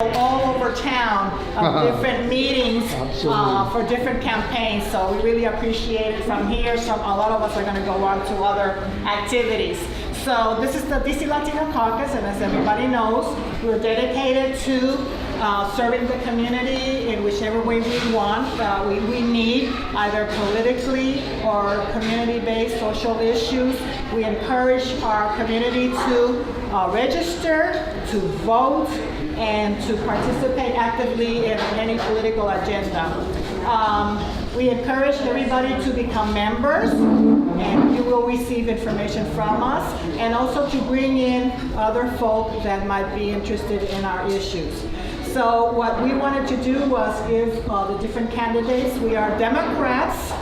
all over town of different meetings for different campaigns. So we really appreciate it from here. A lot of us are going to go on to other activities. So this is the DC Latino Caucus, and as everybody knows, we're dedicated to serving the community in whichever way we want. We need either politically or community-based social issues. We encourage our community to register, to vote, and to participate actively in any political agenda. We encourage everybody to become members, and you will receive information from us, and also to bring in other folk that might be interested in our issues. So what we wanted to do was give the different candidates. We are Democrats,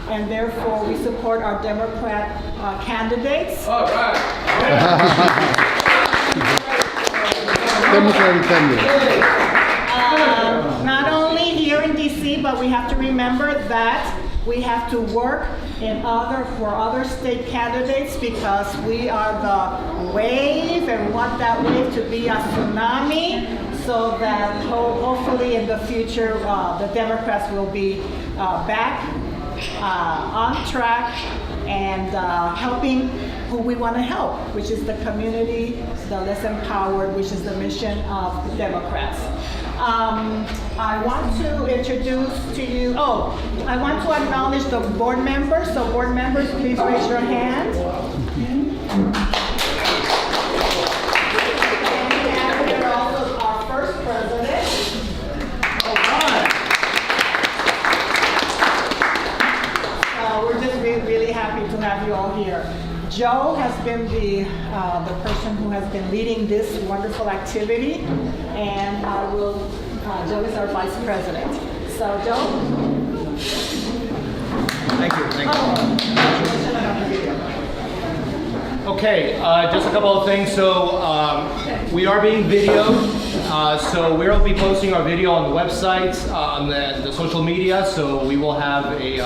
and therefore we support our Democrat candidates. All right. Not only here in DC, but we have to remember that we have to work for other state candidates, because we are the wave and want that wave to be a tsunami, so that hopefully in the future the Democrats will be back on track and helping who we want to help, which is the community, the less empowered, which is the mission of the Democrats. I want to introduce to you, I want to acknowledge the board members. So board members, please raise your hand. And we have here also our first president. We're just really happy to have you all here. Joe has been the person who has been leading this wonderful activity, and Joe is our vice president. So, Joe? Thank you. Okay, just a couple of things. So we are being videoed, so we'll be posting our video on the website, on the social media. So we will have a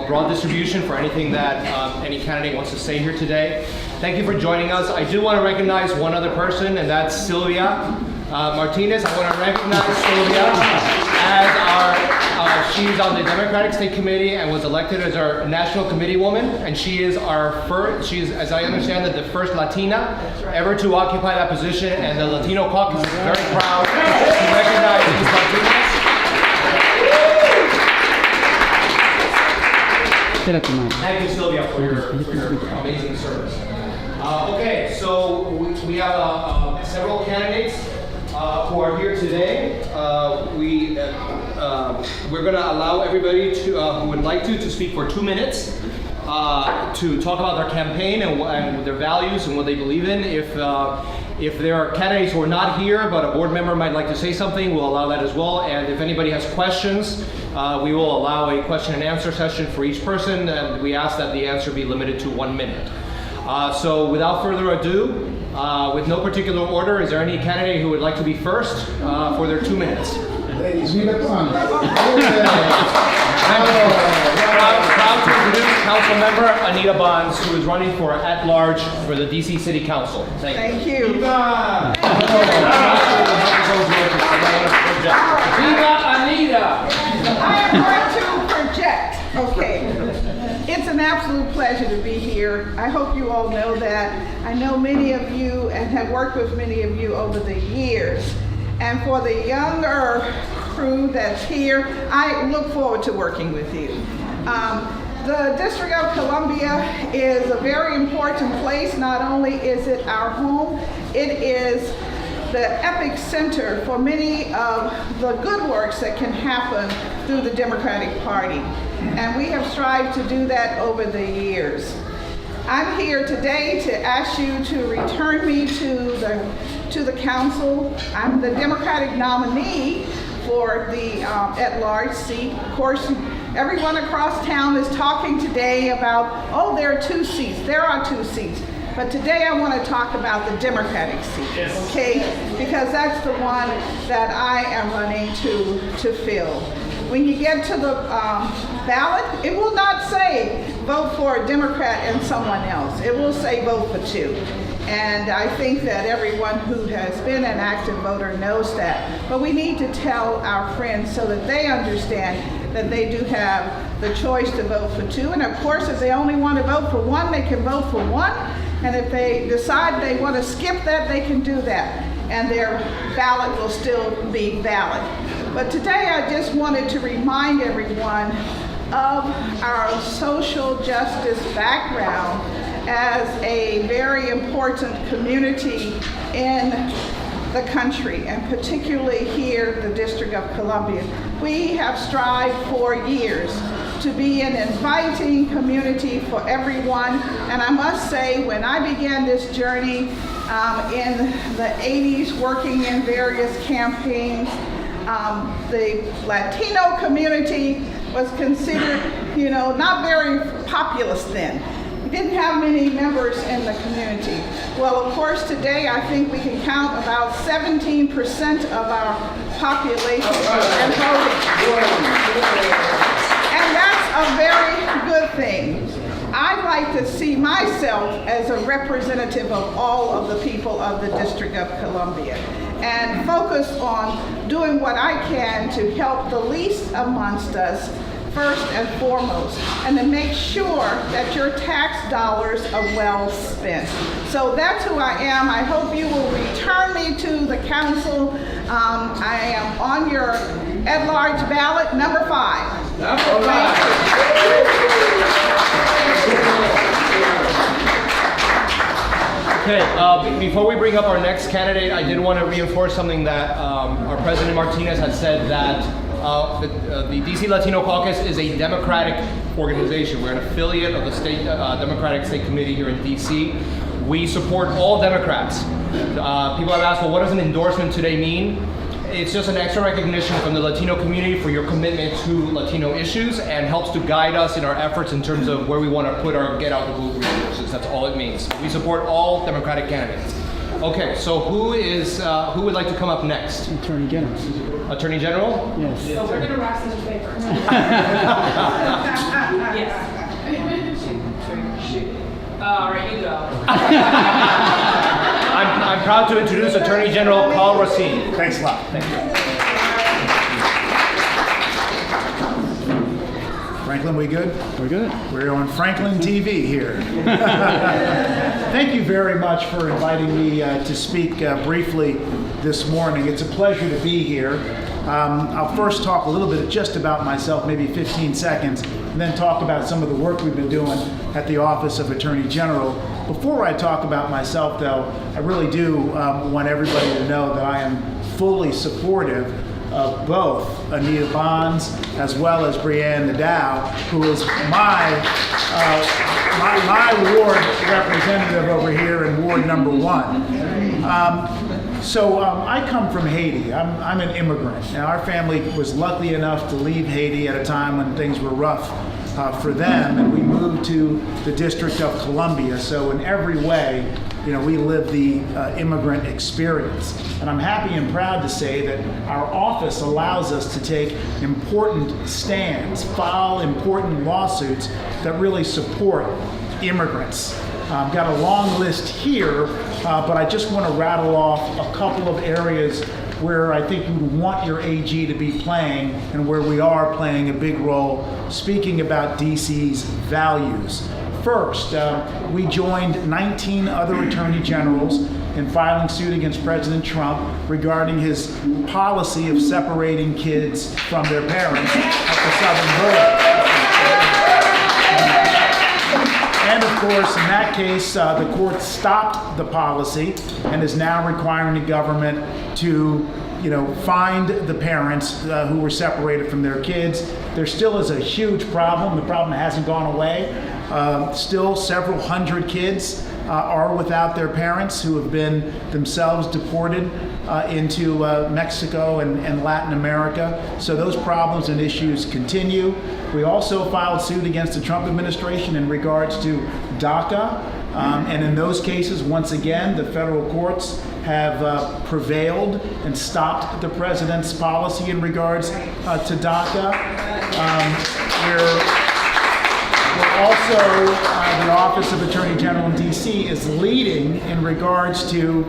broad distribution for anything that any candidate wants to say here today. Thank you for joining us. I do want to recognize one other person, and that's Sylvia Martinez. I want to recognize Sylvia as she's on the Democratic State Committee and was elected as our national committee woman, and she is she's, as I understand it, the first Latina ever to occupy that position, and the Latino Caucus is very proud to recognize Ms. Martinez. Thank you, Sylvia, for your amazing service. Okay, so we have several candidates who are here today. We're going to allow everybody who would like to speak for 2 minutes to talk about their campaign and their values and what they believe in. If there are candidates who are not here, but a board member might like to say something, we'll allow that as well. And if anybody has questions, we will allow a question and answer session for each person, and we ask that the answer be limited to 1 minute. So without further ado, with no particular order, is there any candidate who would like to be first for their 2 minutes? Proud to introduce Council Member Anita Bonds, who is running for at-large for the DC City Council. Thank you. Viva! Viva Anita! I am going to project. Okay. It's an absolute pleasure to be here. I hope you all know that. I know many of you and have worked with many of you over the years. And for the younger crew that's here, I look forward to working with you. The District of Columbia is a very important place. Not only is it our home, it is the epic center for many of the good works that can happen through the Democratic Party. And we have strived to do that over the years. I'm here today to ask you to return me to the council. I'm the Democratic nominee for the at-large seat. Of course, everyone across town is talking today about, there are 2 seats. There are 2 seats. But today I want to talk about the Democratic seat, okay? Because that's the one that I am running to fill. When you get to the ballot, it will not say vote for a Democrat and someone else. It will say vote for 2. And I think that everyone who has been an active voter knows that. But we need to tell our friends so that they understand that they do have the choice to vote for two. And of course, if they only want to vote for one, they can vote for one. And if they decide they want to skip that, they can do that. And their ballot will still be valid. But today I just wanted to remind everyone of our social justice background as a very important community in the country, and particularly here, the District of Columbia. We have strived for years to be an inviting community for everyone. And I must say, when I began this journey in the 80s, working in various campaigns, the Latino community was considered, not very populous then. We didn't have many members in the community. Well, of course, today I think we can count about 17% of our population and voting. And that's a very good thing. I like to see myself as a representative of all of the people of the District of Columbia and focus on doing what I can to help the least amongst us first and foremost, and to make sure that your tax dollars are well spent. So that's who I am. I hope you will return me to the council. I am on your at-large ballot, number 5. Number 5. Okay, before we bring up our next candidate, I did want to reinforce something that our President Martinez had said, that the DC Latino Caucus is a Democratic organization. We're an affiliate of the state Democratic State Committee here in DC. We support all Democrats. People have asked, well, what does an endorsement today mean? It's just an extra recognition from the Latino community for your commitment to Latino issues, and helps to guide us in our efforts in terms of where we want to put our get out the vote resources. That's all it means. We support all Democratic candidates. Okay, so who would like to come up next? Attorney General. Attorney General? Yes. So we're gonna rise to the paper. Yes. All right, you go. I'm proud to introduce Attorney General Carl Racine. Thanks a lot. Thank you. Franklin, we good? We're good. We're on Franklin TV here. Thank you very much for inviting me to speak briefly this morning. It's a pleasure to be here. I'll first talk a little bit just about myself, maybe 15 seconds, and then talk about some of the work we've been doing at the Office of Attorney General. Before I talk about myself, though, I really do want everybody to know that I am fully supportive of both Anita Bonds as well as Brianne Nadeau, who is my ward representative over here in Ward number 1. So I come from Haiti. I'm an immigrant. Now, our family was lucky enough to leave Haiti at a time when things were rough for them, and we moved to the District of Columbia. So in every way, we live the immigrant experience. And I'm happy and proud to say that our office allows us to take important stands, file important lawsuits that really support immigrants. I've got a long list here, but I just want to rattle off a couple of areas where I think you would want your AG to be playing, and where we are playing a big role, speaking about DC's values. First, we joined 19 other attorney generals in filing suit against President Trump regarding his policy of separating kids from their parents at the southern border. And of course, in that case, the court stopped the policy and is now requiring the government to, find the parents who were separated from their kids. There still is a huge problem. The problem hasn't gone away. Still, several hundred kids are without their parents who have been themselves deported into Mexico and Latin America. So those problems and issues continue. We also filed suit against the Trump administration in regards to DACA. And in those cases, once again, the federal courts have prevailed and stopped the president's policy in regards to DACA. Also, the Office of Attorney General in DC is leading in regards to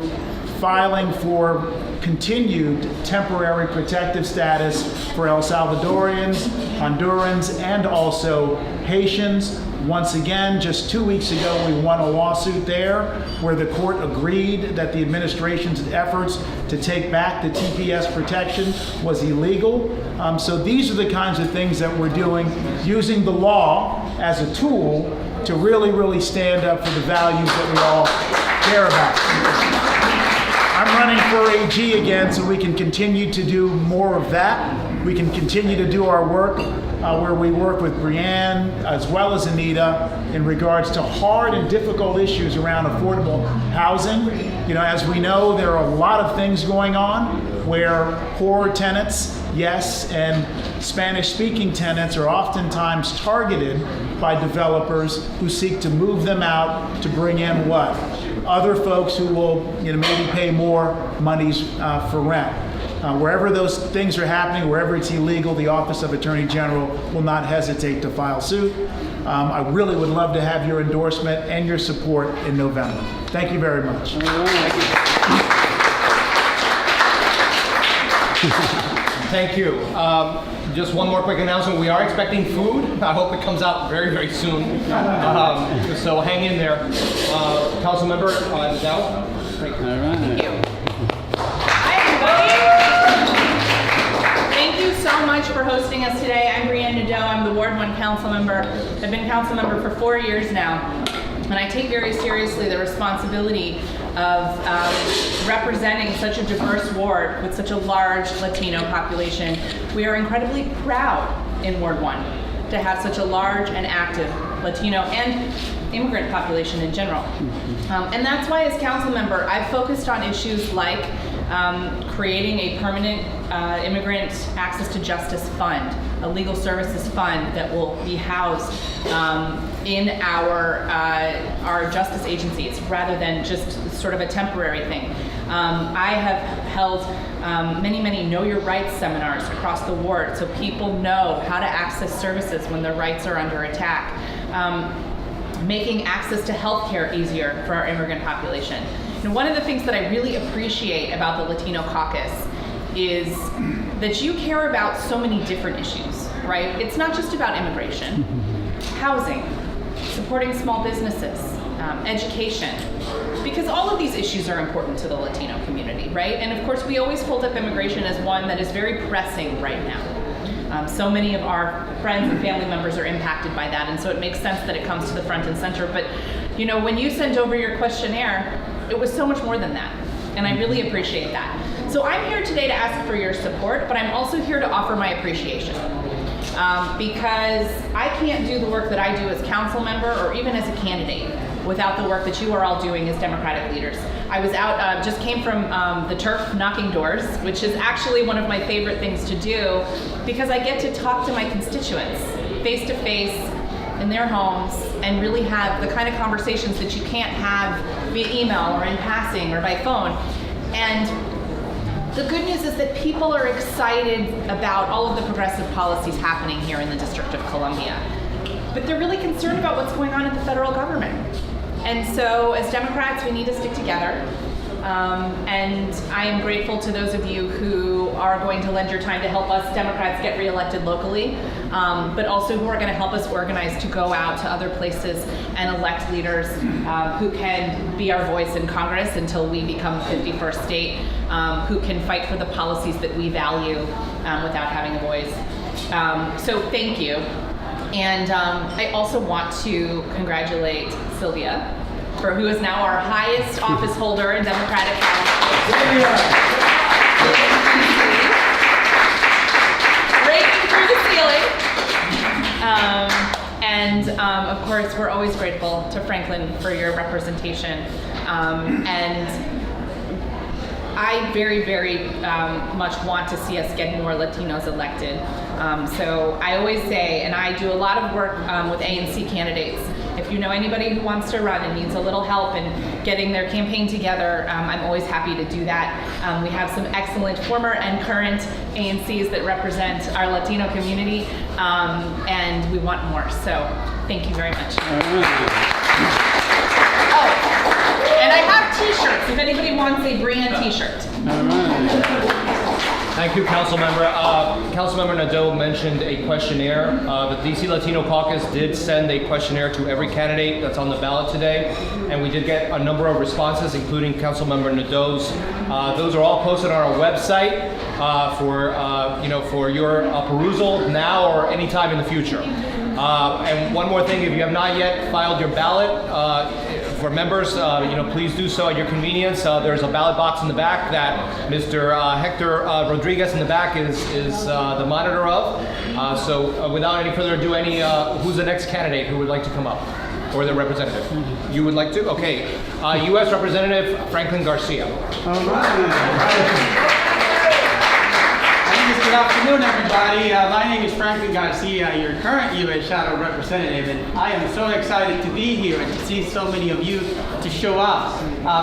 filing for continued temporary protective status for El Salvadorians, Hondurans, and also Haitians. Once again, just 2 weeks ago, we won a lawsuit there where the court agreed that the administration's efforts to take back the TPS protection was illegal. So these are the kinds of things that we're doing, using the law as a tool to really, really stand up for the values that we all care about. I'm running for AG again so we can continue to do more of that. We can continue to do our work where we work with Brianne as well as Anita in regards to hard and difficult issues around affordable housing. You know, as we know, there are a lot of things going on where poor tenants, yes, and Spanish-speaking tenants are oftentimes targeted by developers who seek to move them out to bring in what? Other folks who will, maybe pay more monies for rent. Wherever those things are happening, wherever it's illegal, the Office of Attorney General will not hesitate to file suit. I really would love to have your endorsement and your support in November. Thank you very much. Thank you. Just one more quick announcement. We are expecting food. I hope it comes out very, very soon. So hang in there. Councilmember Nadell. Thank you. All right. Thank you. Hi, everybody. Thank you so much for hosting us today. I'm Brianne Nadeau. I'm the Ward 1 council member. I've been council member for 4 years now. And I take very seriously the responsibility of representing such a diverse ward with such a large Latino population. We are incredibly proud in Ward 1 to have such a large and active Latino and immigrant population in general. And that's why as council member, I've focused on issues like creating a permanent immigrant access to justice fund, a legal services fund that will be housed in our justice agencies rather than just sort of a temporary thing. I have held many Know Your Rights seminars across the ward so people know how to access services when their rights are under attack. Making access to healthcare easier for our immigrant population. And one of the things that I really appreciate about the Latino Caucus is that you care about so many different issues, right? It's not just about immigration, housing, supporting small businesses, education, because all of these issues are important to the Latino community, right? And of course, we always hold up immigration as one that is very pressing right now. So many of our friends and family members are impacted by that, and so it makes sense that it comes to the front and center. But when you sent over your questionnaire, it was so much more than that, and I really appreciate that. So I'm here today to ask for your support, but I'm also here to offer my appreciation. Because I can't do the work that I do as council member or even as a candidate without the work that you are all doing as Democratic leaders. I was out, just came from the turf knocking doors, which is actually one of my favorite things to do because I get to talk to my constituents face to face in their homes and really have the kind of conversations that you can't have via email or in passing or by phone. And the good news is that people are excited about all of the progressive policies happening here in the District of Columbia. But they're really concerned about what's going on at the federal government. And so as Democrats, we need to stick together. And I am grateful to those of you who are going to lend your time to help us Democrats get reelected locally, but also who are going to help us organize to go out to other places and elect leaders who can be our voice in Congress until we become 51st state, who can fight for the policies that we value without having a voice. So thank you. And I also want to congratulate Sylvia, who is now our highest office holder in Democratic Caucus. Breaking through the ceiling. And of course, we're always grateful to Franklin for your representation. And I very much want to see us get more Latinos elected. So I always say, and I do a lot of work with ANC candidates, if you know anybody who wants to run and needs a little help in getting their campaign together, I'm always happy to do that. We have some excellent former and current ANCs that represent our Latino community, and we want more. So thank you very much. Oh, and I have t-shirts if anybody wants a brand t-shirt. Thank you, Councilmember. Councilmember Nadeau mentioned a questionnaire. The DC Latino Caucus did send a questionnaire to every candidate that's on the ballot today, and we did get a number of responses, including Councilmember Nadeau's. Those are all posted on our website for your perusal now or anytime in the future. And one more thing, if you have not yet filed your ballot, for members, please do so at your convenience. There's a ballot box in the back that Mr. Hector Rodriguez in the back is the monitor of. So without any further ado, who's the next candidate who would like to come up? Or the representative? You would like to? Okay. U.S. Representative Franklin Garcia. All right. Good afternoon, everybody. My name is Franklin Garcia, your current U.S. Shadow Representative, and I am so excited to be here and to see so many of you to show up.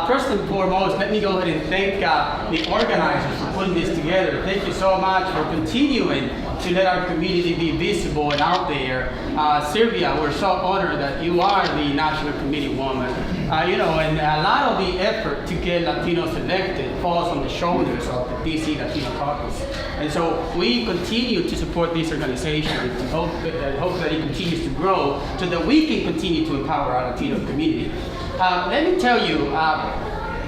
First and foremost, let me go ahead and thank the organizers for putting this together. Thank you so much for continuing to let our community be visible and out there. Sylvia, we're so honored that you are the National Committee woman. And a lot of the effort to get Latinos elected falls on the shoulders of the DC Latino Caucus. And so we continue to support this organization and hope that it continues to grow so that we can continue to empower our Latino community. Let me tell you,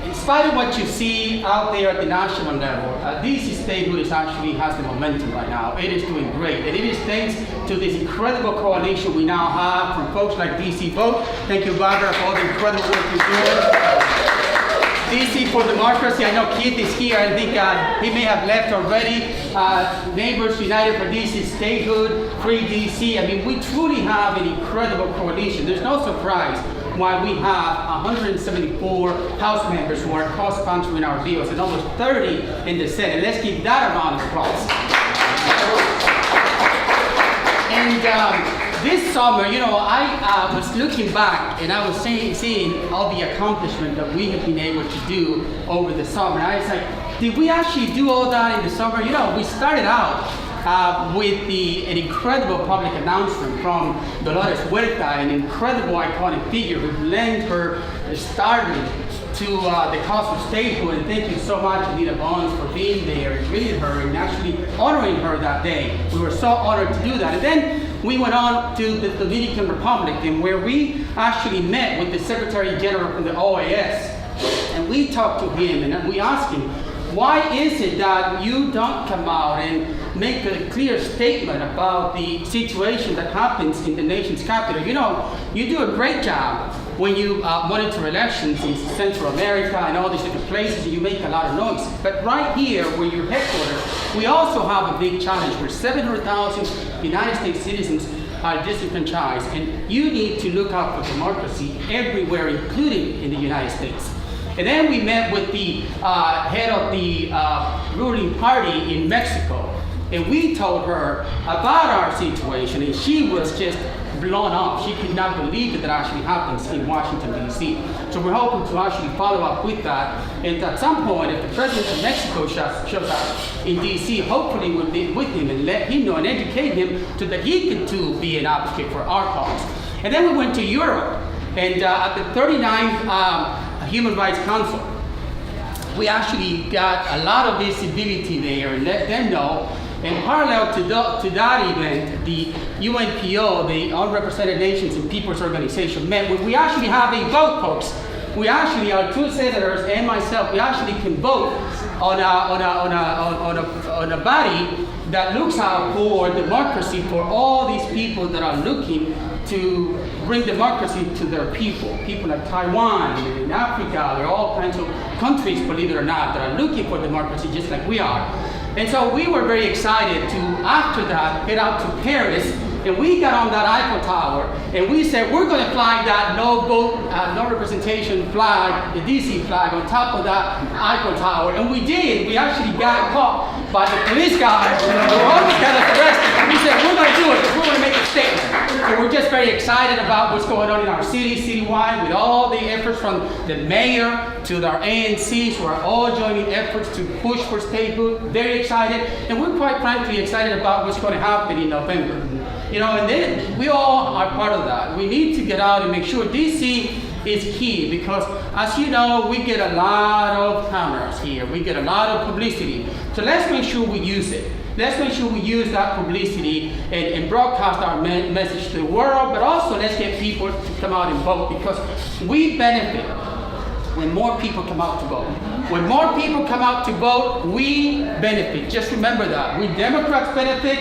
in spite of what you see out there at the national level, DC statehood actually has the momentum right now. It is doing great, and it is thanks to this incredible coalition we now have from folks like DC Vote. Thank you, Barbara, for all the incredible work you're doing. DC for Democracy, I know Keith is here. I think he may have left already. Neighbors United for DC Statehood, Free DC. I mean, we truly have an incredible coalition. There's no surprise why we have 174 House members who are co-sponsoring our bills and almost 30 in the Senate. Let's give that a round of applause. And this summer, I was looking back and I was seeing all the accomplishment that we have been able to do over the summer. And I was like, did we actually do all that in the summer? We started out with an incredible public announcement from Dolores Huerta, an incredible iconic figure who lent her stardom to the cause of statehood. And thank you so much, Anita Bonds, for being there and greeting her and actually honoring her that day. We were so honored to do that. And then we went on to the Dominican Republic, and where we actually met with the Secretary General from the OAS. And we talked to him and we asked him, why is it that you don't come out and make a clear statement about the situation that happens in the nation's capital? You do a great job when you monitor elections in Central America and all these different places, and you make a lot of noise. But right here, where you're headquartered, we also have a big challenge where 700,000 United States citizens are disenfranchised, and you need to look out for democracy everywhere, including in the United States. And then we met with the head of the ruling party in Mexico, and we told her about our situation, and she was just blown off. She could not believe that actually happens in Washington, D.C. So we're hoping to actually follow up with that, and at some point, if the president of Mexico shows up in D.C., hopefully we'll be with him and let him know and educate him so that he can too be an advocate for our cause. And then we went to Europe, and at the 39th Human Rights Council, we actually got a lot of visibility there and let them know. And parallel to that event, the UNPO, the Unrepresented Nations and Peoples Organization, met. We actually have a vote, folks. We actually, our two senators and myself, we actually can vote on a body that looks out for democracy for all these people that are looking to bring democracy to their people. People like Taiwan, in Africa, there are all kinds of countries, believe it or not, that are looking for democracy just like we are. And so we were very excited to, after that, head out to Paris, and we got on that Eiffel Tower, and we said, we're going to fly that no vote, no representation flag, the DC flag, on top of that Eiffel Tower. And we did. We actually got caught by the police guys, who almost got us arrested. We said, we're going to do it, because we're going to make it statement. So we're just very excited about what's going on in our city, citywide, with all the efforts from the mayor to our ANCs who are all joining efforts to push for statehood. Very excited, and we're quite frankly excited about what's going to happen in November. You know, and then we all are part of that. We need to get out and make sure DC is key, because as you know, we get a lot of cameras here. We get a lot of publicity. So let's make sure we use it. Let's make sure we use that publicity and broadcast our message to the world, but also let's get people to come out and vote, because we benefit when more people come out to vote. When more people come out to vote, we benefit. Just remember that. We Democrats benefit.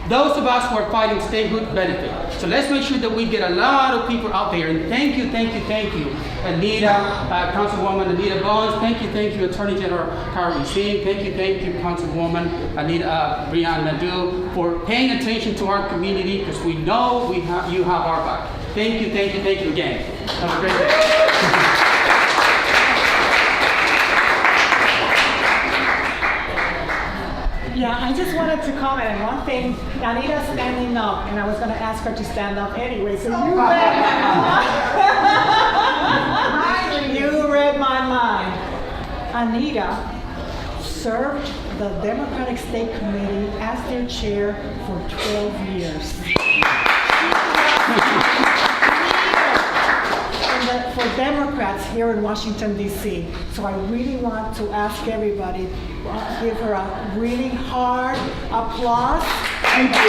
Those of us who are fighting statehood benefit. So let's make sure that we get a lot of people out there. And thank you, Anita, Councilwoman Anita Bones. Thank you, Attorney General Carly Singh. Thank you, Councilwoman Anita Brianna Nadeau, for paying attention to our community, because we know you have our back. Thank you again. Have a great day. Yeah, I just wanted to comment on one thing. Anita's standing up, and I was going to ask her to stand up anyway. So you read my mind. Anita served the Democratic State Committee as their chair for 12 years. For Democrats here in Washington, D.C. So I really want to ask everybody, give her a really hard applause. Thank you,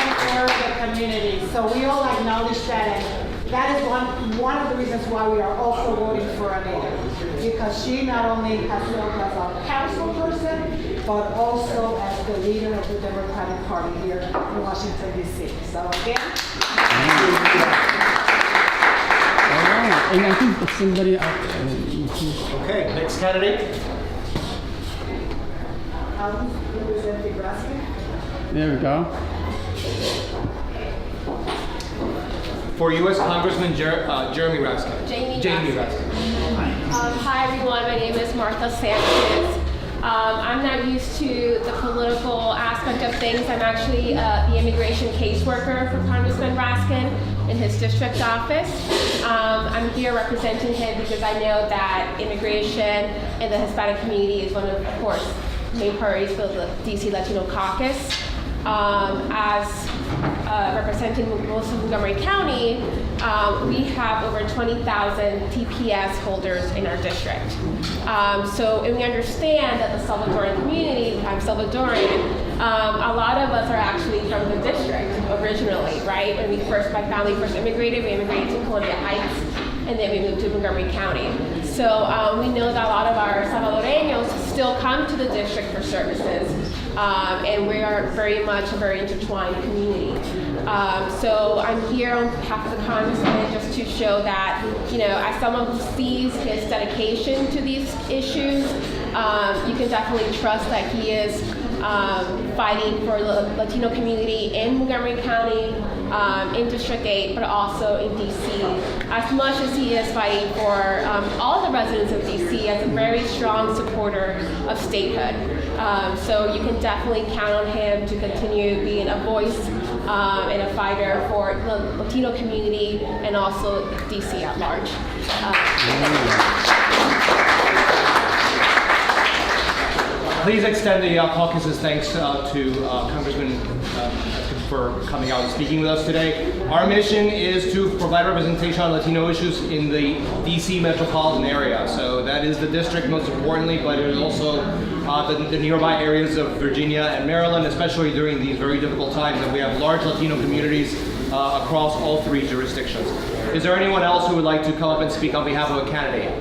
and for the community. So we all acknowledge that, and that is one of the reasons why we are also voting for Anita, because she not only has served as a council person, but also as the leader of the Democratic Party here in Washington, D.C. So again, And I think that somebody. Okay, next candidate. Representative Raskin. There we go. For U.S. Congressman Jeremy Raskin. Jamie Raskin. Hi everyone, my name is Martha Sanchez. I'm not used to the political aspect of things. I'm actually the immigration caseworker for Congressman Raskin in his district office. I'm here representing him because I know that immigration and the Hispanic community is one of course, main priorities for the DC Latino Caucus. As representing most of Montgomery County, we have over 20,000 TPS holders in our district. And we understand that the Salvadoran community, I'm Salvadoran, a lot of us are actually from the district originally, right? When my family first immigrated, we immigrated to Columbia Heights, and then we moved to Montgomery County. So we know that a lot of our Salvadoreños still come to the district for services, and we are very much a very intertwined community. So I'm here on behalf of the Congressman just to show that, as someone who sees his dedication to these issues, you can definitely trust that he is fighting for the Latino community in Montgomery County, in District 8, but also in DC, as much as he is fighting for all the residents of DC as a very strong supporter of statehood. So you can definitely count on him to continue being a voice and a fighter for the Latino community and also DC at large. Please extend the caucus's thanks to Congressman for coming out and speaking with us today. Our mission is to provide representation on Latino issues in the DC metropolitan area. So that is the district most importantly, but it is also the nearby areas of Virginia and Maryland, especially during these very difficult times. And we have large Latino communities across all three jurisdictions. Is there anyone else who would like to come up and speak on behalf of a candidate?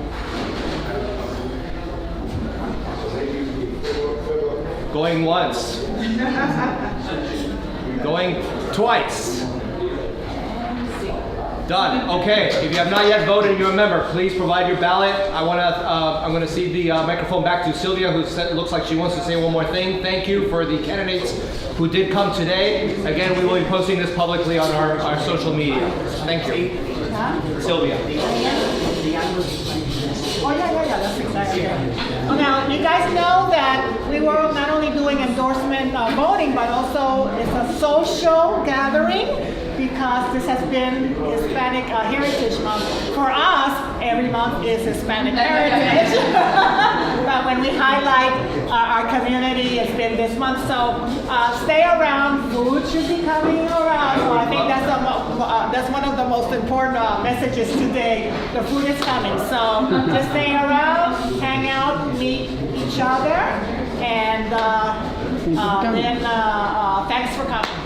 Going once. Going twice. Done. Okay. If you have not yet voted and you're a member, please provide your ballot. I'm going to cede the microphone back to Sylvia, who looks like she wants to say one more thing. Thank you for the candidates who did come today. Again, we will be posting this publicly on our social media. Thank you. Sylvia. Oh, yeah, that's exactly it. Oh, now, you guys know that we were not only doing endorsement voting, but also it's a social gathering because this has been Hispanic Heritage Month. For us, every month is Hispanic Heritage. But when we highlight our community, it's been this month. So stay around. Food should be coming around. So I think that's one of the most important messages today. The food is coming. So just stay around, hang out, meet each other, and then thanks for coming.